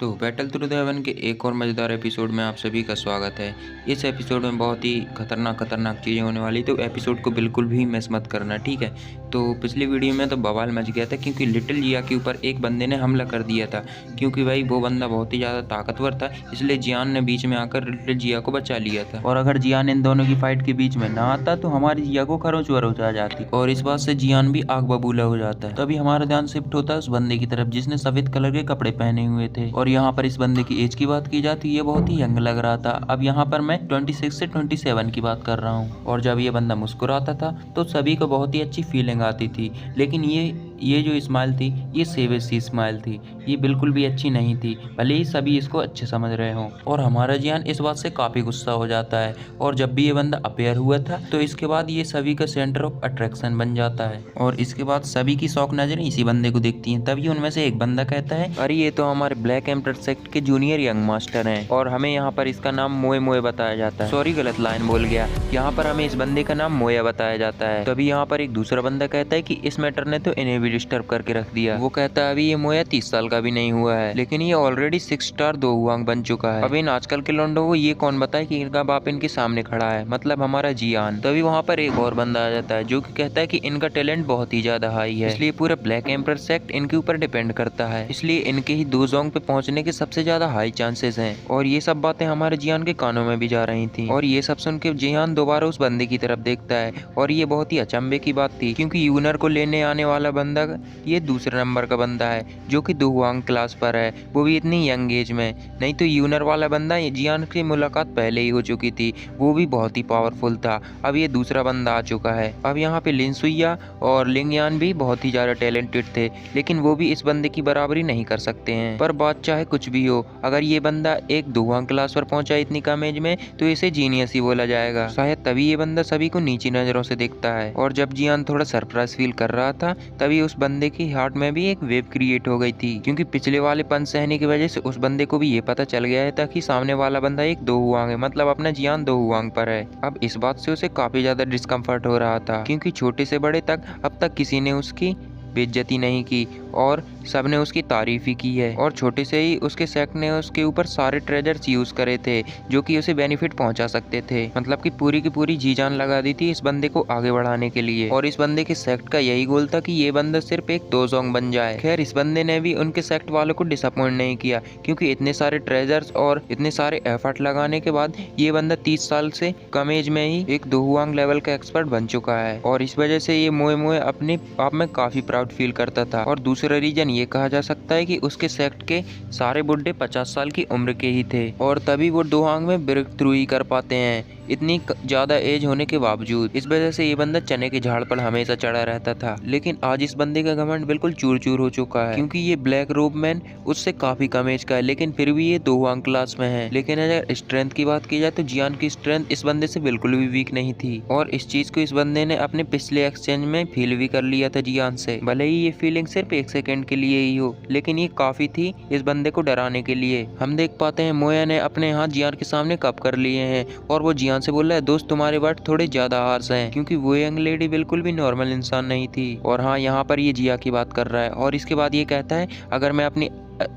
तो battle through the haven के एक और मज़ेदार एपिसोड में आप सभी का स्वागत है। इस एपिसोड में बहुत ही खतरनाक चीज़ें होने वाली, तो एपिसोड को बिल्कुल भी मिस मत करना, ठीक है। तो पिछली वीडियो में तो बवाल मच गया था क्योंकि लिटिल जिया के ऊपर एक बंदे ने हमला कर दिया था, क्योंकि भाई वो बंदा बहुत ही ज़्यादा ताकतवर था, इसलिए जियान ने बीच में आकर लिटिल जिया को बचा लिया था। और अगर जियान इन दोनों की फाइट के बीच में ना आता तो हमारी जिया को खरोच वरोच आ जाती और इस बात से जियान भी आग बबूला हो जाता है। तभी हमारा ध्यान शिफ्ट होता है उस बंदे की तरफ जिसने सफेद कलर के कपड़े पहने हुए थे। और यहाँ पर इस बंदे की एज की बात की जाती है, ये बहुत ही यंग लग रहा था। अब यहाँ पर मैं 26 से 27 की बात कर रहा हूँ। और जब ये बंदा मुस्कुराता था तो सभी को बहुत ही अच्छी फीलिंग आती थी, लेकिन ये जो स्माइल थी ये सेवेज सी स्माइल थी, ये बिल्कुल भी अच्छी नहीं थी, भले ही सभी इसको अच्छे समझ रहे हों। और हमारा जियान इस बात से काफ़ी गुस्सा हो जाता है। और जब भी ये बंदा अपेयर हुआ था तो इसके बाद ये सभी का सेंटर ऑफ अट्रैक्शन बन जाता है और इसके बाद सभी की शौक नजरें इसी बंदे को देखती हैं। तभी उनमें से एक बंदा कहता है, अरे ये तो हमारे ब्लैक एम्पर सेक्ट के जूनियर यंग मास्टर हैं और हमें यहाँ पर इसका नाम मोए मोए बताया जाता है। सॉरी, गलत लाइन बोल गया। यहाँ पर हमें इस बंदे का नाम मोया बताया जाता है। तभी यहाँ पर एक दूसरा बंदा कहता है कि इस मैटर ने तो इन्हें भी डिस्टर्ब करके रख दिया। वो कहता है अभी ये मोया 30 साल का भी नहीं हुआ है, लेकिन ये ऑलरेडी 6 स्टार 2 हुआंग बन चुका है। अब इन आजकल के लौंडों को ये कौन बताए कि इनका बाप इनके सामने खड़ा है, मतलब हमारा जियान। तभी वहाँ पर एक और बंदा आ जाता है जो कि कहता है कि इनका टैलेंट बहुत ही ज्यादा हाई है, इसलिए पूरा ब्लैक एम्पर सेक्ट इनके ऊपर डिपेंड करता है, इसलिए इनके ही 2 जोंग पे पहुंचने के सबसे ज्यादा हाई चांसेस हैं। और ये सब बातें हमारे जियान के कानों में भी जा रही थी। और ये सब सुन के जियान दोबारा उस बंदे की तरफ देखता है और ये बहुत ही अचंभे की बात थी क्योंकि यूनर को लेने आने वाला बंदा ये दूसरे नंबर का बंदा है जो कि 2 हुआंग क्लास पर है, वो भी इतनी यंग एज में। नहीं तो यूनर वाला बंदा जियान की मुलाकात पहले ही हो चुकी थी, वो भी बहुत ही पावरफुल था। अब ये दूसरा बंदा आ चुका है। अब यहाँ पे लिनसुइया और लिंगयान भी बहुत ही ज्यादा टैलेंटेड थे, लेकिन वो भी इस बंदे की बराबरी नहीं कर सकते हैं। पर बात चाहे कुछ भी हो, अगर ये बंदा एक 2 हुआंग क्लास पर पहुंचा इतनी कम एज में तो इसे जीनियस ही बोला जाएगा। शायद तभी ये बंदा सभी को नीची नजरों से देखता है। और जब जियान थोड़ा सरप्राइज फील कर रहा था तभी उस बंदे की हार्ट में भी एक वेव क्रिएट हो गई थी, क्योंकि पिछले वाले पंच सहने की वजह से उस बंदे को भी ये पता चल गया था कि सामने वाला बंदा एक 2 हुआंग है, मतलब अपना जियान 2 हुआंग पर है। अब इस बात से उसे काफी ज्यादा डिस्कम्फर्ट हो रहा था क्योंकि छोटे से बड़े तक अब तक किसी ने उसकी बेइज्जती नहीं की और सबने उसकी तारीफ ही की है। और छोटे से ही उसके सेक्ट ने उसके ऊपर सारे ट्रेजर्स यूज करे थे जो कि उसे बेनिफिट पहुंचा सकते थे, मतलब कि पूरी की पूरी जी जान लगा दी थी इस बंदे को आगे बढ़ाने के लिए। और इस बंदे के सेक्ट का यही गोल था कि ये बंदा सिर्फ एक 2 जोंग बन जाए। खैर इस बंदे ने भी उनके सेक्ट वालों को डिसअपॉइंट नहीं किया क्योंकि इतने सारे ट्रेजर्स और इतने सारे एफर्ट लगाने के बाद ये बंदा 30 साल से कम एज में ही एक 2 हुआंग लेवल का एक्सपर्ट बन चुका है। और इस वजह से ये मोए मोए अपने आप में काफी प्राउड फील करता था। और दूसरा रीजन ये कहा जा सकता है कि उसके सेक्ट के सारे बुड्ढे 50 साल की उम्र के ही थे और तभी वो 2 हुआंग में ब्रेक थ्रू ही कर पाते हैं इतनी ज्यादा एज होने के बावजूद। इस वजह से ये बंदा चने के झाड़ पर हमेशा चढ़ा रहता था। लेकिन आज इस बंदे का घमंड बिल्कुल चूर चूर हो चुका है क्योंकि ये ब्लैक रोब मैन उससे काफी कम एज का है, लेकिन फिर भी ये 2 हुआंग क्लास में है। लेकिन अगर स्ट्रेंथ की बात की जाए तो जियान की स्ट्रेंथ इस बंदे से बिल्कुल भी वीक नहीं थी और इस चीज को इस बंदे ने अपने पिछले एक्सचेंज में फील भी कर लिया था जियान से। भले ही ये फीलिंग सिर्फ 1 सेकेंड के लिए ही हो, लेकिन ये काफी थी इस बंदे को डराने के लिए। हम देख पाते हैं मोया ने अपने हाथ जियान के सामने कप कर लिए हैं और वो जियान से बोल रहा है, दोस्त तुम्हारे वर्ड थोड़े ज्यादा हार्श हैं, क्योंकि वो यंग लेडी बिल्कुल भी नॉर्मल इंसान नहीं थी। और हाँ, यहाँ पर ये जिया की बात कर रहा है और इसके बाद ये कहता है अगर मैं अपनी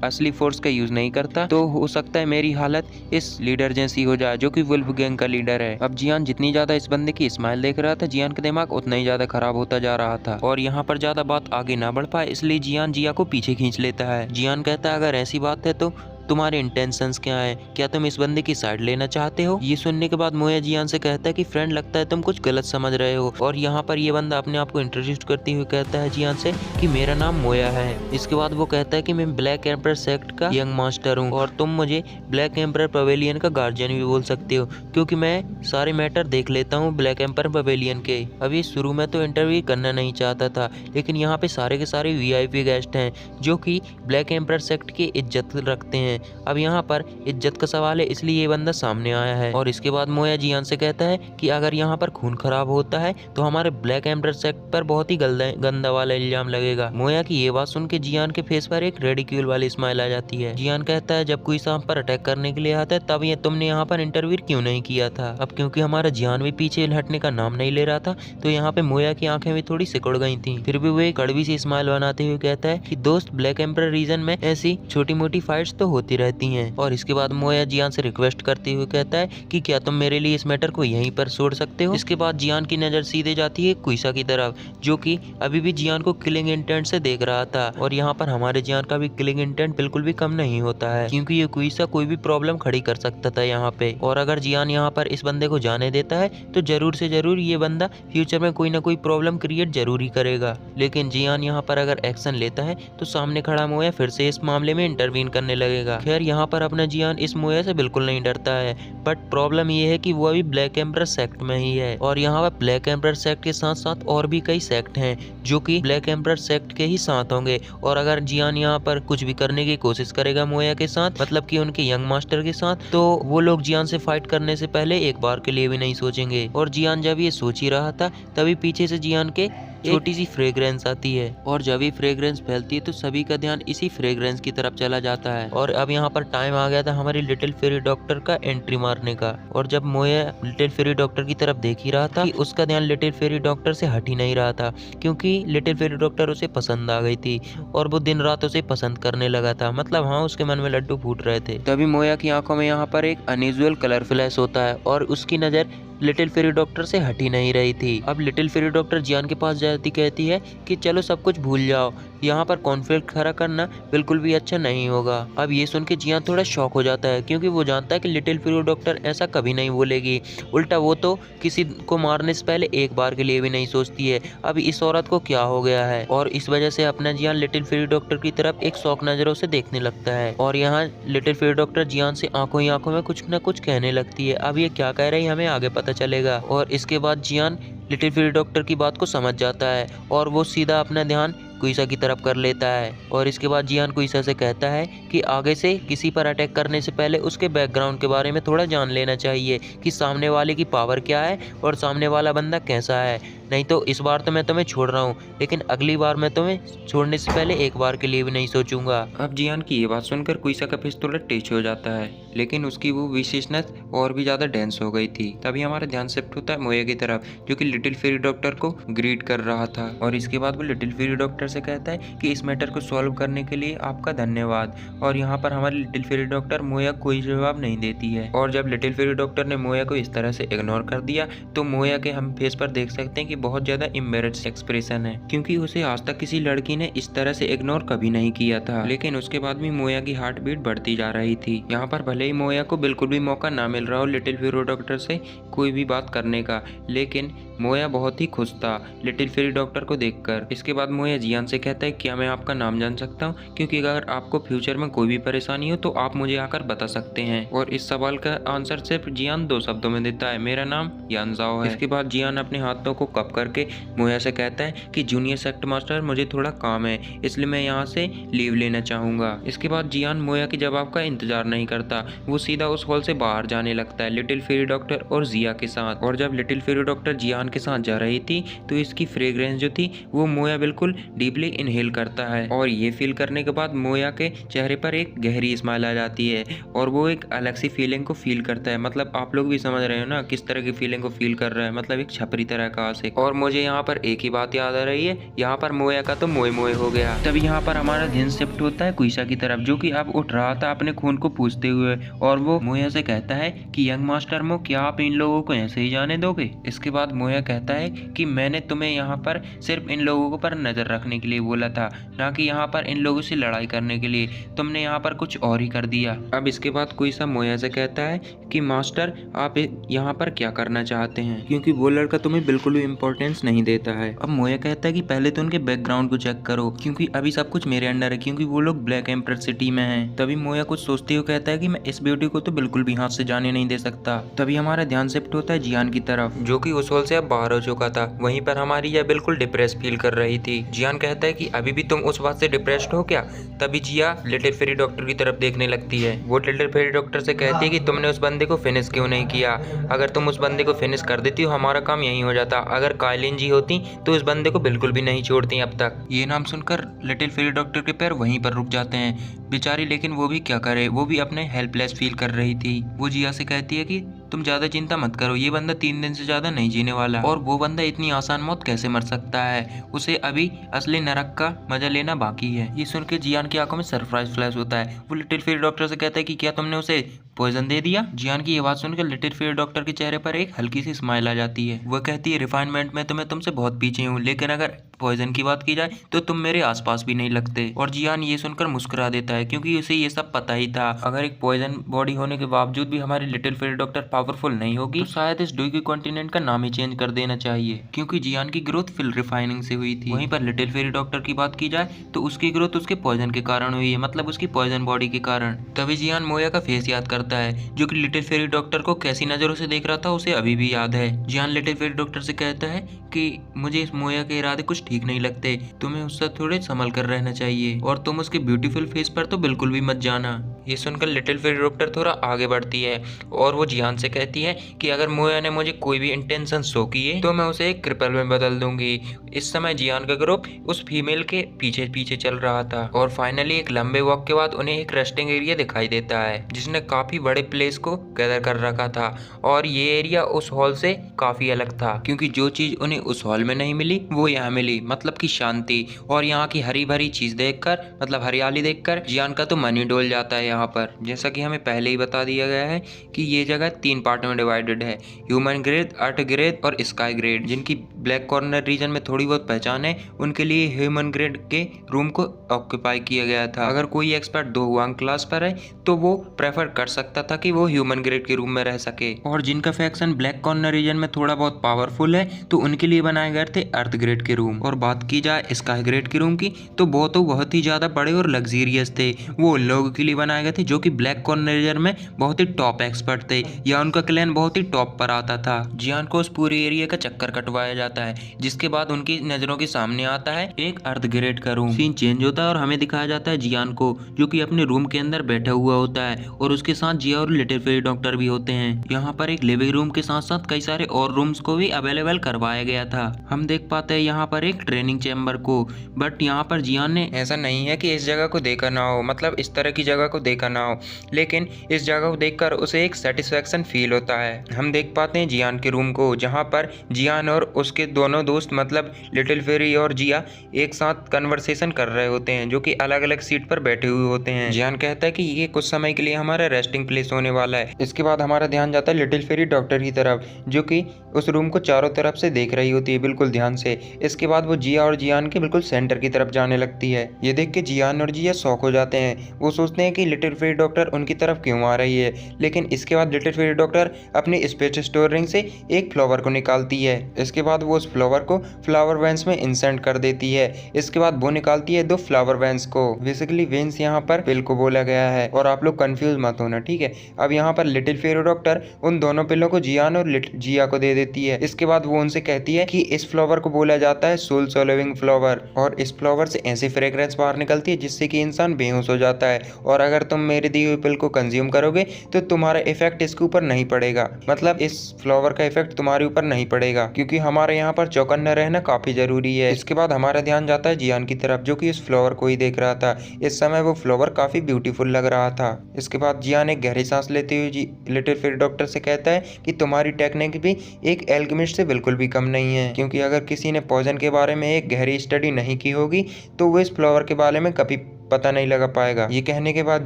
असली फोर्स का यूज नहीं करता तो हो सकता है मेरी हालत इस लीडर जैसी हो जाए जो कि वुल्फ गैंग का लीडर है। अब जियान जितनी ज्यादा इस बंदे की स्माइल देख रहा था, जियान का दिमाग उतना ही ज्यादा खराब होता जा रहा था। और यहाँ पर ज्यादा बात आगे ना बढ़ पाए इसलिए जियान जिया को पीछे खींच लेता है। जियान कहता है अगर ऐसी बात है तो तुम्हारे इंटेंशंस क्या हैं? क्या तुम इस बंदे की साइड लेना चाहते हो? ये सुनने के बाद मोया जियान से कहता है कि फ्रेंड लगता है तुम कुछ गलत समझ रहे हो। और यहाँ पर ये बंदा अपने आप को इंट्रोड्यूस करते हुए कहता है जियान से कि मेरा नाम मोया है। इसके बाद वो कहता है कि मैं ब्लैक एम्पर सेक्ट का यंग मास्टर हूँ और तुम मुझे ब्लैक एम्पर पवेलियन का गार्जियन भी बोल सकते हो क्योंकि मैं सारे मैटर देख लेता हूँ ब्लैक एम्पर पवेलियन के। अभी शुरू में तो इंटरव्यू करना नहीं चाहता था, लेकिन यहाँ पे सारे के सारे VIP गेस्ट हैं जो कि ब्लैक एम्पर सेक्ट की इज्जत रखते हैं। अब यहाँ पर इज्जत का सवाल है इसलिए ये बंदा सामने आया है। और इसके बाद मोया जियान से कहता है कि अगर यहाँ पर खून खराब होता है तो हमारे ब्लैक एम्पर सेक्ट पर बहुत ही गंदा वाला इल्जाम लगेगा। मोया की ये बात सुन के जियान के फेस पर एक रेडिक्यूल वाली स्माइल आ जाती है। जियान कहता है जब कोई सांप पर अटैक करने के लिए आता है तब ये तुमने यहाँ पर इंटरव्यू क्यों नहीं किया था? अब क्योंकि हमारा जियान भी पीछे हटने का नाम नहीं ले रहा था तो यहाँ पे मोया की आंखें भी थोड़ी सिकुड़ गई थी। फिर भी वो एक कड़वी सी स्माइल बनाते हुए कहता है कि दोस्त ब्लैक एम्पर रीजन में ऐसी छोटी मोटी फाइट्स तो होती होती रहती हैं। और इसके बाद मोया जियान से रिक्वेस्ट करते हुए कहता है कि क्या तुम मेरे लिए इस मैटर को यहीं पर छोड़ सकते हो। इसके बाद जियान की नजर सीधे जाती है कुइसा की तरफ, जो कि अभी भी जियान को किलिंग इंटेंट से देख रहा था। और यहाँ पर हमारे जियान का भी किलिंग इंटेंट बिल्कुल भी कम नहीं होता है, क्योंकि ये कुइसा कोई भी प्रॉब्लम खड़ी कर सकता था यहाँ पे। और अगर जियान यहाँ पर इस बंदे को जाने देता है तो जरूर से जरूर ये बंदा फ्यूचर में कोई ना कोई प्रॉब्लम क्रिएट जरूर ही करेगा। लेकिन जियान यहाँ पर अगर एक्शन लेता है तो सामने खड़ा मोया फिर से इस मामले में इंटरवीन करने लगेगा। खैर यहाँ पर अपना जियान इस मोया से बिल्कुल नहीं डरता है, बट प्रॉब्लम ये है कि वो अभी ब्लैक एम्पर सेक्ट में ही है। और यहाँ पर ब्लैक एम्पर सेक्ट के साथ साथ और भी कई सेक्ट हैं जो कि ब्लैक एम्पर सेक्ट के ही साथ होंगे। और अगर जियान यहाँ पर कुछ भी करने की कोशिश करेगा मोया के साथ, मतलब कि उनके यंग मास्टर के साथ, तो वो लोग जियान से फाइट करने से पहले एक बार के लिए भी नहीं सोचेंगे। और जियान जब ये सोच ही रहा था तभी पीछे से जियान के छोटी सी फ्रेग्रेंस आती है। और जब ये फ्रेग्रेंस फैलती है तो सभी का ध्यान इसी फ्रेग्रेंस की तरफ चला जाता है। और अब यहाँ पर टाइम आ गया था हमारी लिटिल फेरी डॉक्टर का एंट्री मारने का। और जब मोया लिटिल फेरी डॉक्टर की तरफ देख ही रहा था कि उसका ध्यान लिटिल फेरी डॉक्टर से हट ही नहीं रहा था, क्योंकि लिटिल फेरी डॉक्टर उसे पसंद आ गई थी और वो दिन रात उसे पसंद करने लगा था। मतलब हाँ, उसके मन में लड्डू फूट रहे थे। तभी मोया की आंखों में यहाँ पर एक अनयूजुअल कलर फ्लैश होता है और उसकी नजर लिटिल फेरी डॉक्टर से हट ही नहीं रही थी। अब लिटिल फेरी डॉक्टर जियान के पास जाती कहती है कि चलो सब कुछ भूल जाओ, यहाँ पर कॉन्फ्लिक्ट खड़ा करना बिल्कुल भी अच्छा नहीं होगा। अब ये सुन के जियान थोड़ा शॉक हो जाता है, क्योंकि वो जानता है कि लिटिल फेरी डॉक्टर ऐसा कभी नहीं बोलेगी। उल्टा वो तो किसी को मारने से पहले एक बार के लिए भी नहीं सोचती है। अब इस औरत को क्या हो गया है। और इस वजह से अपना जियान लिटिल फेरी डॉक्टर की तरफ एक शौक नजरों से देखने लगता है। और यहाँ लिटिल फेरी डॉक्टर जियान से आंखों ही आंखों में कुछ न कुछ कहने लगती है। अब ये क्या कह रही है हमें आगे पता चलेगा। और इसके बाद जियान लिटिल फेरी डॉक्टर की बात को समझ जाता है और वो सीधा अपना ध्यान कुइसा की तरफ कर लेता है। और इसके बाद जियान कुइसा से कहता है कि आगे से किसी पर अटैक करने से पहले उसके बैकग्राउंड के बारे में थोड़ा जान लेना चाहिए कि सामने वाले की पावर क्या है और सामने वाला बंदा कैसा है। नहीं तो इस बार तो मैं तुम्हें छोड़ रहा हूँ, लेकिन अगली बार मैं तुम्हें छोड़ने से पहले एक बार के लिए भी नहीं सोचूंगा। अब जियान की ये बात सुनकर कुइसा का फेस थोड़ा टेच हो जाता है, लेकिन उसकी वो विशेषनेस और भी ज्यादा डेंस हो गई थी। तभी हमारा ध्यान शिफ्ट होता है मोया की तरफ, जो कि लिटिल फेरी डॉक्टर को ग्रीट कर रहा था। और इसके बाद वो लिटिल फेरी डॉक्टर से कहता है कि इस मैटर को सॉल्व करने के लिए आपका धन्यवाद। और यहाँ पर हमारी लिटिल फेरी डॉक्टर मोया कोई जवाब नहीं देती है। और जब लिटिल फेरी डॉक्टर ने मोया को इस तरह से इग्नोर कर दिया तो मोया के हम फेस पर देख सकते हैं कि बहुत ज्यादा एम्बैरेस्ड एक्सप्रेशन है, क्योंकि उसे आज तक किसी लड़की ने इस तरह से इग्नोर कभी नहीं किया था। लेकिन उसके बाद भी मोया की हार्ट बीट बढ़ती जा रही थी। यहाँ पर भले ही मोया को बिल्कुल भी मौका ना मिल रहा हो लिटिल फेरी डॉक्टर से कोई भी बात करने का, लेकिन मोया बहुत ही खुश था लिटिल फेरी डॉक्टर को देखकर। इसके बाद मोया जियान से कहता है क्या मैं आपका नाम जान सकता हूँ, क्योंकि अगर आपको फ्यूचर में कोई भी परेशानी हो तो आप मुझे आकर बता सकते हैं। और इस सवाल का आंसर सिर्फ जियान 2 शब्दों में देता है, मेरा नाम यानजाओ है। इसके बाद जियान अपने हाथों को कप करके मोया से कहता है कि जूनियर सेक्ट मास्टर मुझे थोड़ा काम है, इसलिए मैं यहाँ से लीव लेना चाहूंगा। इसके बाद जियान मोया के जवाब का इंतजार नहीं करता, वो सीधा उस हॉल से बाहर जाने लगता है लिटिल फेरी डॉक्टर और जिया के साथ। और जब लिटिल फेरी डॉक्टर जियान के साथ जा रही थी तो इसकी फ्रेग्रेंस जो थी वो मोया बिल्कुल डीपली इनहेल करता है। और ये फील करने के बाद मोया के चेहरे पर एक गहरी स्माइल आ जाती है और वो एक अलग सी फीलिंग को फील करता है। मतलब आप लोग भी समझ रहे हो ना किस तरह की फीलिंग को फील कर रहा है, मतलब एक छपरी तरह का आशिक। और मुझे यहाँ पर एक ही बात याद आ रही है, यहाँ पर मोया का तो मोए मोए हो गया। तभी यहाँ पर हमारा ध्यान शिफ्ट होता है कुइसा की तरफ, जो कि अब उठ रहा था अपने खून को पूछते हुए। और वो मोया से कहता है कि यंग मास्टर मो, क्या आप इन लोगों को ऐसे ही जाने दोगे। इसके बाद मोया कहता है कि मैंने तुम्हें यहाँ पर सिर्फ इन लोगों पर नजर रखने के लिए बोला था, ना कि यहाँ पर इन लोगों से लड़ाई करने के लिए। तुमने यहाँ पर कुछ और ही कर दिया। अब इसके बाद कुइसा मोया से कहता है कि मास्टर आप यहाँ पर क्या करना चाहते हैं, क्योंकि वो लड़का तुम्हें बिल्कुल भी इम्पोर्टेंस नहीं देता है। अब मोया कहता है कि पहले तो उनके बैकग्राउंड को चेक करो, क्योंकि अभी सब कुछ मेरे अंडर है, क्योंकि वो लोग ब्लैक एम्पर सिटी में हैं। तभी मोया कुछ सोचते हुए कहता है कि मैं इस ब्यूटी को तो बिल्कुल भी हाथ से जाने नहीं दे सकता। तभी हमारा ध्यान शिफ्ट होता है जियान की तरफ, जो कि उस हॉल से अब बाहर हो चुका था। वहीं पर हमारी यह बिल्कुल डिप्रेस फील कर रही थी। जियान कहता है कि अभी भी तुम उस बात से डिप्रेस्ड हो क्या। तभी जिया लिटिल फेरी डॉक्टर की तरफ देखने लगती है। वो लिटिल फेरी डॉक्टर से कहती है कि तुमने उस बंदे को फिनिश क्यों नहीं किया। अगर तुम उस बंदे को फिनिश कर देती हो हमारा काम यही हो जाता। अगर काइलिन जी होती तो इस बंदे को बिल्कुल भी नहीं छोड़ती अब तक। ये नाम सुनकर लिटिल फेरी डॉक्टर के पैर वहीं पर रुक जाते हैं बेचारी, लेकिन वो भी क्या करे, वो भी अपने हेल्पलेस फील कर रही थी। वो जिया से कहती है कि तुम ज्यादा चिंता मत करो, ये बंदा 3 दिन से ज्यादा नहीं जीने वाला, और वो बंदा इतनी आसान मौत कैसे मर सकता है, उसे अभी असली नरक का मजा लेना बाकी है। ये सुन के जियान की आंखों में सरप्राइज फ्लैश होता है। वो लिटिल फेरी डॉक्टर से कहता है कि क्या तुमने उसे पॉइजन दे दिया। जियान की ये बात सुनकर लिटिल फेरी डॉक्टर के चेहरे पर एक हल्की सी स्माइल आ जाती है। वह कहती है, रिफाइनमेंट में तो मैं तुमसे बहुत पीछे हूँ, लेकिन अगर पॉइजन की बात की जाए तो तुम मेरे आसपास भी नहीं लगते। और जियान ये सुनकर मुस्कुरा देता है, क्योंकि उसे ये सब पता ही था। अगर एक पॉइजन बॉडी होने के बावजूद भी हमारी लिटिल फेरी डॉक्टर पावरफुल नहीं होगी तो शायद इस ड्यूकी कॉन्टिनेंट का नाम ही चेंज कर देना चाहिए, क्योंकि जियान की ग्रोथ फिल रिफाइनिंग से हुई थी। वहीं पर लिटिल फेरी डॉक्टर की बात की जाए तो उसकी ग्रोथ उसके पॉइजन के कारण हुई है, मतलब उसकी पॉइजन बॉडी के कारण। तभी जियान मोया का फेस याद करता है, जो कि लिटिल फेरी डॉक्टर को कैसी नजरों से देख रहा था उसे अभी भी याद है। जियान लिटिल फेरी डॉक्टर से कहता है कि मुझे इस मोया के इरादे कुछ ठीक नहीं लगते, तुम्हें उससे थोड़े संभल कर रहना चाहिए, और तुम उसके ब्यूटीफुल फेस पर तो बिल्कुल भी मत जाना। ये सुनकर लिटिल फेरी डॉक्टर थोड़ा आगे बढ़ती है और वो जियान से कहती है कि अगर मोया ने मुझे कोई भी इंटेंशन शो किए तो मैं उसे एक क्रिपल में बदल दूंगी। इस समय जियान का ग्रुप उस फीमेल के पीछे पीछे चल रहा था, और फाइनली एक लंबे वॉक के बाद उन्हें एक रेस्टिंग एरिया दिखाई देता है, जिसने काफी बड़े प्लेस को गैदर कर रखा था। और ये एरिया उस हॉल से काफी अलग था, क्योंकि जो चीज उन्हें उस हॉल में नहीं मिली वो यहाँ मिली, मतलब की शांति। और यहाँ की हरी भरी चीज देखकर, मतलब हरियाली देखकर जियान का तो मन ही डोल जाता है। यहाँ पर जैसा कि हमें पहले ही बता दिया गया है कि ये जगह 3 पार्ट में डिवाइडेड है, ह्यूमन ग्रेड, अर्थ ग्रेड और स्काई ग्रेड। जिनकी ब्लैक कॉर्नर रीजन में थोड़ी बहुत पहचान है, उनके लिए ह्यूमन ग्रेड के रूम को ऑक्यूपाई किया गया था। अगर कोई एक्सपर्ट 2 वांग क्लास पर है तो वो प्रेफर कर सकता था कि वो ह्यूमन ग्रेड के रूम में रह सके, और जिनका फैक्शन ब्लैक कॉर्नर रीजन में थोड़ा बहुत पावरफुल है तो उनके लिए बनाए गए थे अर्थ ग्रेड के रूम। और बात की जाए स्काई ग्रेड के रूम की तो वो तो बहुत ही ज्यादा बड़े और लग्जरियस थे, वो उन लोगों के लिए बनाए गए थे जो कि ब्लैक कॉर्नर रीजन में बहुत ही टॉप एक्सपर्ट थे, या उनका क्लैन बहुत ही टॉप पर आता था। जियान को उस पूरे एरिया का चक्कर कटवाया जाता है, जिसके बाद उनकी नजरों के सामने आता है एक अर्थ ग्रेड का रूम। सीन चेंज होता है और हमें दिखाया जाता है जियान को, जो कि अपने रूम के अंदर बैठा हुआ होता है, और उसके साथ जिया और लिटिल फेरी डॉक्टर भी होते हैं। यहाँ पर एक लिविंग रूम के साथ साथ कई सारे और रूम्स को भी अवेलेबल करवाया गया था। हम देख पाते हैं यहाँ पर एक ट्रेनिंग चैम्बर को, बट यहाँ पर जियान ने ऐसा नहीं है कि इस जगह को देखा ना हो, मतलब इस तरह की जगह को देखा ना हो, लेकिन इस जगह को देखकर उसे एक सेटिस्फेक्शन फील होता है। हम देख पाते हैं जियान के रूम को, जहाँ पर जियान और उसके दोनों दोस्त, मतलब लिटिल फेरी और जिया, एक साथ कन्वर्सेशन कर रहे होते हैं, जो कि अलग अलग सीट पर बैठे हुए होते हैं। जियान कहता है कि ये कुछ समय के लिए हमारा रेस्टिंग प्लेस होने वाला है। इसके बाद हमारा ध्यान जाता है लिटिल फेरी डॉक्टर की तरफ, जो कि उस रूम को चारों तरफ से देख रही होती है बिल्कुल ध्यान से। इसके बाद वो जिया और जियान के बिल्कुल सेंटर की तरफ जाने लगती है। ये देख के जियान और जिया शॉक हो जाते हैं। वो सोचते हैं कि लिटिल फेरी डॉक्टर उनकी तरफ क्यों आ रही है, लेकिन इसके बाद लिटिल फेरी डॉक्टर अपनी स्पेस स्टोर रिंग से एक फ्लावर को निकालती है। इसके बाद वो उस फ्लावर को फ्लावर वेंस में इंसर्ट कर देती है। इसके बाद वो निकालती है 2 फ्लावर वेंस को। बेसिकली वेंस यहाँ पर पिल को बोला गया है, और आप लोग कंफ्यूज मत होना, ठीक है। अब यहाँ पर लिटिल फेरी डॉक्टर उन दोनों पिलों को जियान और जिया को दे देती है। इसके बाद वो उनसे कहती है कि इस फ्लावर को बोला जाता है सोल सोलविंग फ्लावर, और इस फ्लावर से ऐसी फ्रेग्रेंस बाहर निकलती है जिससे कि इंसान बेहोश हो जाता है, और अगर तुम मेरी दी हुई पिल को कंज्यूम करोगे तो तुम्हारा इफेक्ट इसके ऊपर नहीं पड़ेगा, मतलब इस फ्लावर का इफेक्ट तुम्हारे ऊपर नहीं पड़ेगा, क्योंकि हमारे यहाँ पर चौकन्ना रहना काफी जरूरी है। इसके बाद हमारा ध्यान जाता है जियान की तरफ, जो कि इस फ्लावर को ही देख रहा था। इस समय वो फ्लावर काफी ब्यूटीफुल लग रहा था। इसके बाद जियान एक गहरी सांस लेते हुए लिटिल फेरी डॉक्टर से कहता है कि तुम्हारी टेक्निक भी एक एल्केमिस्ट से बिल्कुल भी कम नहीं है, क्योंकि अगर किसी ने पॉइजन के बारे में एक गहरी स्टडी नहीं की होगी तो वो इस फ्लावर के बारे में कभी पता नहीं लगा पाएगा। ये कहने के बाद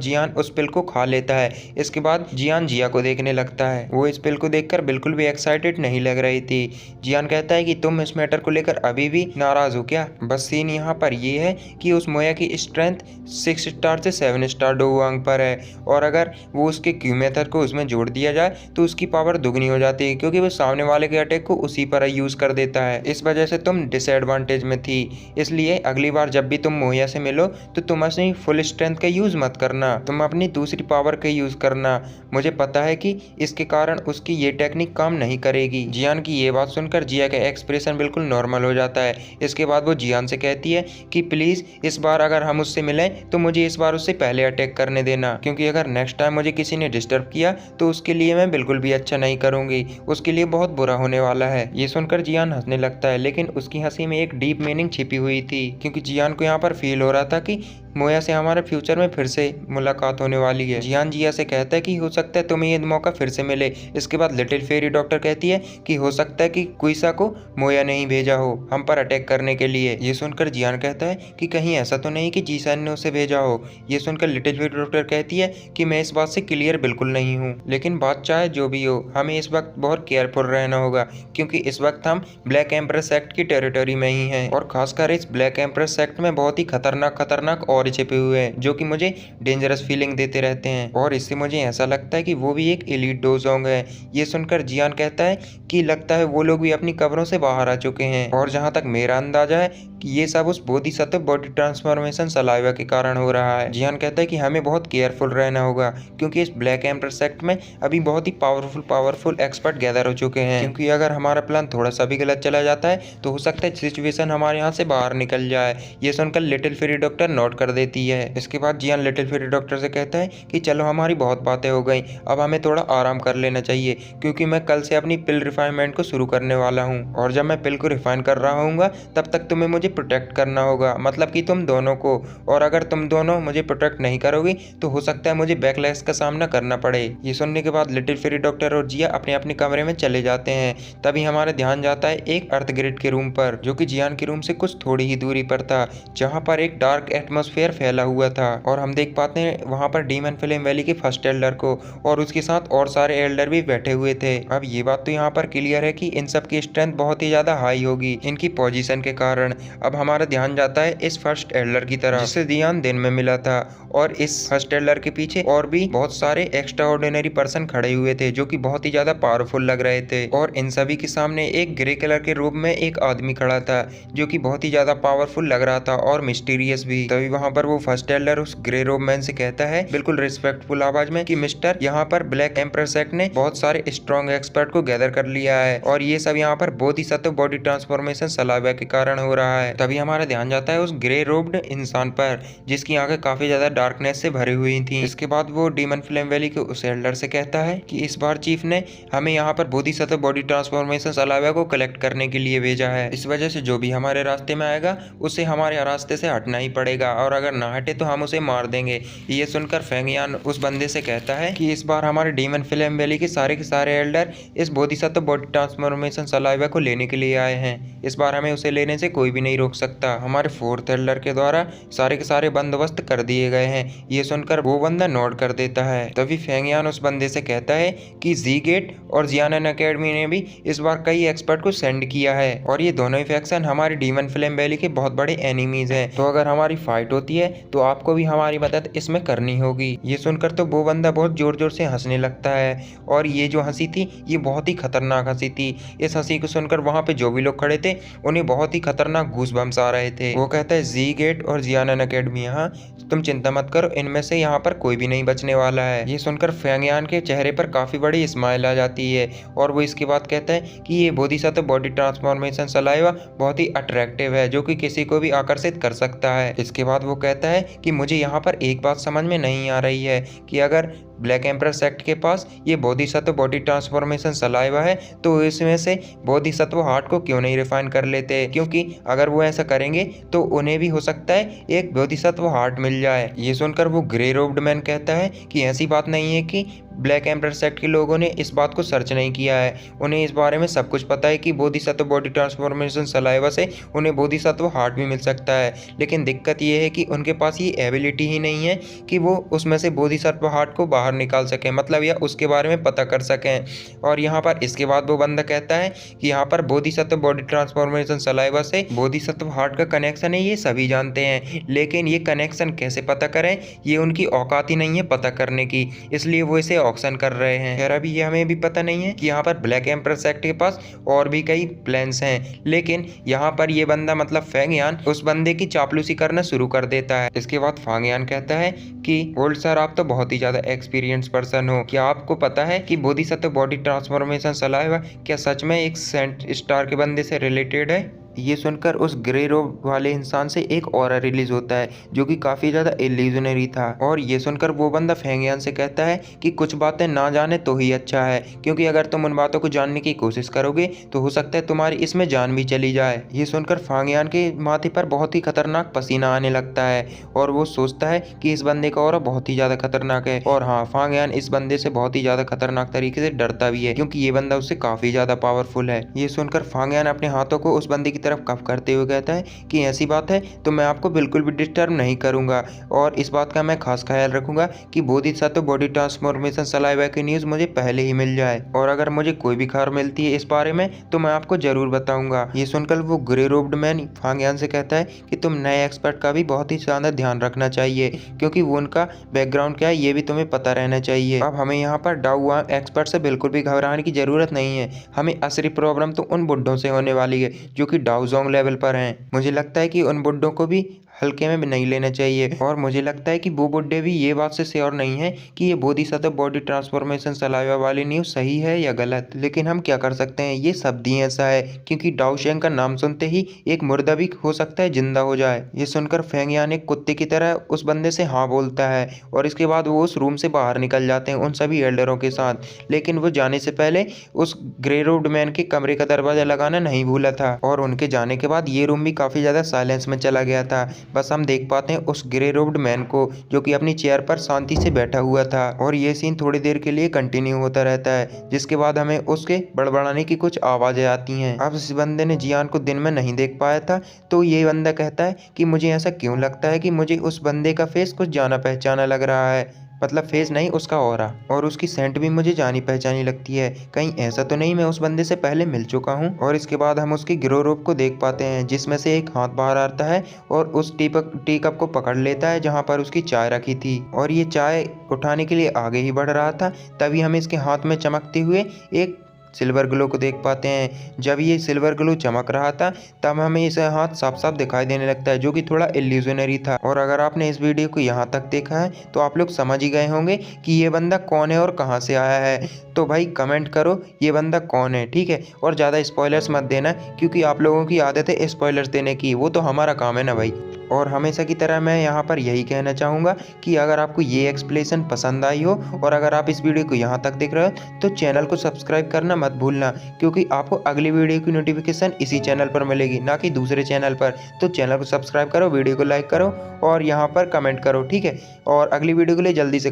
जियान उस पिल को खा लेता है। इसके बाद जियान जिया को देखने लगता है। वो इस पिल को देखकर बिल्कुल भी एक्साइटेड नहीं लग रही थी। जियान कहता है कि तुम इस मैटर को लेकर अभी भी नाराज हो क्या। बस सीन यहाँ पर ये है कि उस मोया की स्ट्रेंथ 6 स्टार से 7 स्टार डोवांग पर है, और अगर वो उसके क्यू मेथड को उसमें जोड़ दिया जाए तो उसकी पावर दुगनी हो जाती है, क्योंकि वो सामने वाले के अटैक को उसी पर यूज कर देता है। इस वजह से तुम डिसएडवांटेज में थी। इसलिए अगली बार जब भी तुम मोया से मिलो तो तुम अपनी फुल स्ट्रेंथ का यूज मत करना, तुम अपनी दूसरी पावर का यूज करना। मुझे पता है कि इसके कारण उसकी ये टेक्निक काम नहीं करेगी। जियान की ये बात सुनकर जिया का एक्सप्रेशन बिल्कुल नॉर्मल हो जाता है। इसके बाद वो जियान से कहती है कि प्लीज इस बार अगर हम उससे मिलें तो मुझे इस बार उससे पहले अटैक करने देना, क्योंकि अगर नेक्स्ट टाइम मुझे किसी ने डिस्टर्ब किया तो उसके लिए मैं बिल्कुल भी अच्छा नहीं करूंगी, उसके लिए बहुत बुरा होने वाला है। ये सुनकर जियान हंसने लगता है, लेकिन उसकी हंसी में एक डीप मीनिंग छिपी हुई थी, क्योंकि जियान को यहाँ पर फील हो रहा था कि मोया से हमारे फ्यूचर में फिर से मुलाकात होने वाली है। जियान जिया से कहता है कि हो सकता है तुम्हें ये मौका फिर से मिले। इसके बाद लिटिल फेरी डॉक्टर कहती है कि हो सकता है कि कुइसा को मोया ने ही भेजा हो हम पर अटैक करने के लिए। ये सुनकर जियान कहता है कि कहीं ऐसा तो नहीं कि जीसन ने उसे भेजा हो। ये सुनकर लिटिल फेरी डॉक्टर कहती है कि मैं इस बात से क्लियर बिल्कुल नहीं हूँ, लेकिन बात चाहे जो भी हो हमें इस वक्त बहुत केयरफुल रहना होगा, क्योंकि इस वक्त हम ब्लैक एम्प्रेस सेक्ट की टेरिटरी में ही हैं और खासकर इस ब्लैक एम्प्रेस सेक्ट में बहुत ही खतरनाक और छिपे हुए हैं जो कि मुझे डेंजरस फीलिंग देते रहते हैं और इससे मुझे ऐसा लगता है कि वो भी एक एलीट डोजोंग है। ये सुनकर जियान कहता है कि लगता है वो लोग भी अपनी कब्रों से बाहर आ चुके हैं और जहाँ तक मेरा अंदाजा है कि ये सब उस बोधिसत्व बॉडी ट्रांसफॉर्मेशन सलाइवा के कारण हो रहा है। जियान कहता है कि हमें बहुत केयरफुल रहना होगा, क्योंकि इस ब्लैक एम्प्रेस सेक्ट में अभी बहुत ही पावरफुल एक्सपर्ट गैदर हो चुके हैं, क्योंकि अगर हमारा प्लान थोड़ा सा भी गलत चला जाता है तो हो सकता है सिचुएशन हमारे यहाँ से बाहर निकल जाए। ये सुनकर लिटिल फेरी डॉक्टर नोट कर देती है। इसके बाद जियान लिटिल फेरी डॉक्टर से कहता है कि चलो हमारी बहुत बातें हो गई, अब हमें थोड़ा आराम कर लेना चाहिए, क्योंकि मैं कल से अपनी पिल रिफाइनमेंट को शुरू करने वाला हूँ और जब मैं पिल को रिफाइन कर रहा हूँ तब तक तुम्हें मुझे प्रोटेक्ट करना होगा, मतलब कि तुम दोनों को। और अगर तुम दोनों मुझे प्रोटेक्ट नहीं करोगी तो हो सकता है मुझे बैकलैश का सामना करना पड़े। ये सुनने के बाद लिटिल फेरी डॉक्टर और जिया अपने अपने कमरे में चले जाते हैं। तभी हमारा ध्यान जाता है एक अर्थ ग्रिड के रूम पर, जो कि जियान के रूम से कुछ थोड़ी ही दूरी पर था, जहाँ पर एक डार्क एटमॉस्फेयर फैला हुआ था और हम देख पाते हैं वहाँ पर डीमन फ्लेम वैली के फर्स्ट एल्डर को और उसके साथ और सारे एल्डर भी बैठे हुए थे। अब ये बात तो यहाँ पर क्लियर है कि इन सब की स्ट्रेंथ बहुत ही ज्यादा हाई होगी इनकी पोजीशन के कारण। अब हमारा ध्यान जाता है इस फर्स्ट एल्डर की तरफ जिससे जियान दिन में मिला था और इस फर्स्ट एल्डर के पीछे और भी बहुत सारे एक्स्ट्रा ऑर्डिनरी पर्सन खड़े हुए थे जो कि बहुत ही ज्यादा पावरफुल लग रहे थे और इन सभी के सामने एक ग्रे कलर के रूप में एक आदमी खड़ा था जो कि बहुत ही ज्यादा पावरफुल लग रहा था और मिस्टीरियस भी। तभी वहां पर वो फर्स्ट एल्डर उस ग्रे रोब मैन से कहता है बिल्कुल रिस्पेक्टफुल आवाज में कि मिस्टर, यहाँ पर ब्लैक एम्प्रेस सेक्ट ने बहुत सारे स्ट्रॉन्ग एक्सपर्ट को गैदर कर लिया है और ये सब यहाँ पर बोधिसत्व बॉडी ट्रांसफॉर्मेशन सलाइवा के कारण हो रहा है। तभी हमारा ध्यान जाता है उस ग्रे रोब्ड इंसान पर जिसकी आंखें काफी ज्यादा डार्कनेस से भरी हुई थी। इसके बाद वो डीमन फ्लेम वैली के उस एल्डर से कहता है कि इस बार चीफ ने हमें यहाँ पर बोधिसत्व बॉडी ट्रांसफॉर्मेशन सलाइवा को कलेक्ट करने के लिए भेजा है। इस वजह से जो भी हमारे रास्ते में आएगा उसे हमारे रास्ते से हटना ही पड़ेगा और अगर ना हटे तो हम उसे मार देंगे। ये सुनकर फेंगयान उस बंदे से कहता है कि इस बार हमारे डीमन फ्लेम वैली के सारे एल्डर इस बोधिसत्व बॉडी ट्रांसफॉर्मेशन सलाइवा को लेने के लिए आए हैं। इस बार हमें उसे लेने से कोई भी नहीं रोक सकता। हमारे फोर्थ एल्डर के द्वारा सारे के सारे बंदोबस्त कर दिए गए हैं। ये सुनकर वो बंदा नोट कर देता है। तभी फेंगयान उस बंदे से कहता है कि जी गेट और जियानन एकेडमी ने भी इस बार कई एक्सपर्ट को सेंड किया है और ये दोनों ही फैक्शन हमारी डीमन फ्लेम वैली के बहुत बड़े एनिमीज हैं, तो अगर हमारी फाइट होती है तो आपको भी हमारी मदद इसमें करनी होगी। ये सुनकर तो वो बंदा बहुत जोर जोर से हंसने लगता है और ये जो हंसी थी ये बहुत ही खतरनाक हंसी थी। इस हंसी को सुनकर वहां पे जो भी लोग खड़े थे उन्हें बहुत ही खतरनाक गूज़बम्स आ रहे थे। वो कहता है जी गेट और जियानन एकेडमी, यहाँ तुम चिंता मत करो, इनमें से यहाँ पर कोई भी नहीं बचने वाला है। ये सुनकर फेंगयान के चेहरे पर काफी बड़ी स्माइल आ जाती है और वो इसके बाद कहता है कि ये बोधिसत्व बॉडी ट्रांसफॉर्मेशन सलाइवा बहुत ही अट्रैक्टिव है जो कि किसी को भी आकर्षित कर सकता है। इसके बाद वो कहता है कि मुझे यहाँ पर एक बात समझ में नहीं आ रही है कि अगर ब्लैक एम्प्रेस सेक्ट के पास ये बोधिसत्व बॉडी ट्रांसफॉर्मेशन सलाइवा है तो इसमें से बोधिसत्व हार्ट को क्यों नहीं रिफाइन कर लेते, क्योंकि अगर वो ऐसा करेंगे तो उन्हें भी हो सकता है एक बोधिसत्व हार्ट मिल जाए। ये सुनकर वो ग्रे रोब्ड मैन कहता है कि ऐसी बात नहीं है कि ब्लैक एम्प्रेस सेक्ट के लोगों ने इस बात को सर्च नहीं किया है, उन्हें इस बारे में सब कुछ पता है कि बोधिसत्व बॉडी ट्रांसफॉर्मेशन सलाइवा से उन्हें बोधिसत्व हार्ट भी मिल सकता है, लेकिन दिक्कत ये है कि उनके पास ये एबिलिटी ही नहीं है कि वो उसमें से बोधिसत्व हार्ट को बाहर निकाल सकें, मतलब या उसके बारे में पता कर सकें। और यहाँ पर इसके बाद वो बंदा कहता है कि यहाँ पर बोधिसत्व बॉडी ट्रांसफॉर्मेशन सलाइवा से बोधिसत्व हार्ट का कनेक्शन है, ये सभी जानते हैं, लेकिन ये कनेक्शन कैसे पता करें ये उनकी औकात ही नहीं है पता करने की, इसलिए वो इसे ऑक्शन कर रहे हैं। खैर अभी ये हमें भी पता नहीं है कि यहाँ पर ब्लैक एम्प्रेस सेक्ट के पास और भी कई प्लान्स हैं, लेकिन यहाँ पर ये बंदा मतलब फेंगयान उस बंदे की चापलूसी करना शुरू कर देता है। इसके बाद फेंगयान कहता है कि ओल्ड सर, आप तो बहुत ही ज्यादा एक्सपीरियंस पर्सन हो, क्या आपको पता है कि बोधिसत्व बॉडी ट्रांसफॉर्मेशन सलाइवा क्या सच में एक सेंट स्टार के बंदे से रिलेटेड है? ये सुनकर उस ग्रे रोब वाले इंसान से एक ऑरा रिलीज होता है जो कि काफ़ी ज़्यादा इल्यूजनरी था। और ये सुनकर वो बंदा फेंगियान से कहता है कि कुछ बातें ना जाने तो ही अच्छा है, क्योंकि अगर तुम उन बातों को जानने की कोशिश करोगे तो हो सकता है तुम्हारी इसमें जान भी चली जाए। ये सुनकर फांगियान के माथे पर बहुत ही खतरनाक पसीना आने लगता है और वो सोचता है कि इस बंदे का ऑरा बहुत ही ज़्यादा खतरनाक है। और हाँ, फांगियान इस बंदे से बहुत ही ज़्यादा खतरनाक तरीके से डरता भी है, क्योंकि ये बंदा उससे काफ़ी ज़्यादा पावरफुल है। ये सुनकर फांगियान अपने हाथों को उस बंदे की तरफ कफ करते हुए कहता है कि ऐसी बात है तो मैं आपको बिल्कुल भी डिस्टर्ब नहीं करूंगा, और इस बात का मैं खास ख्याल रखूंगा कि बोधिसत्व बॉडी ट्रांसफॉर्मेशन सलाइवा की न्यूज़ मुझे पहले ही मिल जाए, और अगर मुझे कोई भी खबर मिलती है इस बारे में तो मैं आपको जरूर बताऊंगा। ये सुनकर वो ग्रे रोब्ड मैन फांगियान से कहता है कि तुम नए एक्सपर्ट का भी बहुत ही ज्यादा ध्यान रखना चाहिए, क्योंकि वो उनका बैकग्राउंड क्या है ये भी तुम्हें पता रहना चाहिए। अब हमें यहाँ पर डाउ एक्सपर्ट से बिल्कुल भी घबराने की जरूरत नहीं है। हमें असली प्रॉब्लम तो उन बुड्ढों से होने वाली है जो कि डाउजोंग लेवल पर हैं। मुझे लगता है कि उन बुड्ढों को भी हल्के में नहीं लेना चाहिए, और मुझे लगता है कि वो बुड्ढे भी ये बात से श्योर नहीं है कि ये बोधिसत्व बॉडी ट्रांसफॉर्मेशन सलाइवा वाली न्यूज़ सही है या गलत। लेकिन हम क्या कर सकते हैं, ये शब्द ही ऐसा है, क्योंकि डाउ शेंग का नाम सुनते ही एक मुर्दा भी हो सकता है जिंदा हो जाए। ये सुनकर फेंगियान एक कुत्ते की तरह उस बंदे से हाँ बोलता है, और इसके बाद वो उस रूम से बाहर निकल जाते हैं उन सभी एल्डरों के साथ। लेकिन वो जाने से पहले उस ग्रे रोड मैन के कमरे का दरवाजा लगाना नहीं भूला था, और उनके जाने के बाद ये रूम भी काफी ज्यादा साइलेंस में चला गया था। बस हम देख पाते हैं उस ग्रे रोब्ड मैन को जो कि अपनी चेयर पर शांति से बैठा हुआ था, और ये सीन थोड़ी देर के लिए कंटिन्यू होता रहता है, जिसके बाद हमें उसके बड़बड़ाने की कुछ आवाजें आती हैं। अब इस बंदे ने जियान को दिन में नहीं देख पाया था, तो ये बंदा कहता है कि मुझे ऐसा क्यों लगता है कि मुझे उस बंदे का फेस कुछ जाना पहचाना लग रहा है, मतलब फेस नहीं उसका ऑरा, और उसकी सेंट भी मुझे जानी पहचानी लगती है। कहीं ऐसा तो नहीं मैं उस बंदे से पहले मिल चुका हूँ। और इसके बाद हम उसकी गिरोह रोप को देख पाते हैं, जिसमें से एक हाथ बाहर आता है और उस टी कप को पकड़ लेता है जहाँ पर उसकी चाय रखी थी, और ये चाय उठाने के लिए आगे ही बढ़ रहा था। तभी हम इसके हाथ में चमकते हुए एक सिल्वर ग्लो को देख पाते हैं। जब ये सिल्वर ग्लो चमक रहा था तब हमें इसे हाथ साफ साफ दिखाई देने लगता है, जो कि थोड़ा इल्यूजनरी था। और अगर आपने इस वीडियो को यहाँ तक देखा है तो आप लोग समझ ही गए होंगे कि ये बंदा कौन है और कहाँ से आया है। तो भाई कमेंट करो ये बंदा कौन है, ठीक है। और ज़्यादा स्पॉयलर्स मत देना, क्योंकि आप लोगों की आदत है स्पॉयलर्स देने की, वो तो हमारा काम है ना भाई। और हमेशा की तरह मैं यहाँ पर यही कहना चाहूँगा कि अगर आपको ये एक्सप्लेनेशन पसंद आई हो और अगर आप इस वीडियो को यहाँ तक देख रहे हो तो चैनल को सब्सक्राइब करना मत भूलना, क्योंकि आपको अगली वीडियो की नोटिफिकेशन इसी चैनल पर मिलेगी, ना कि दूसरे चैनल पर। तो चैनल को सब्सक्राइब करो, वीडियो को लाइक करो और यहाँ पर कमेंट करो, ठीक है। और अगली वीडियो के लिए जल्दी से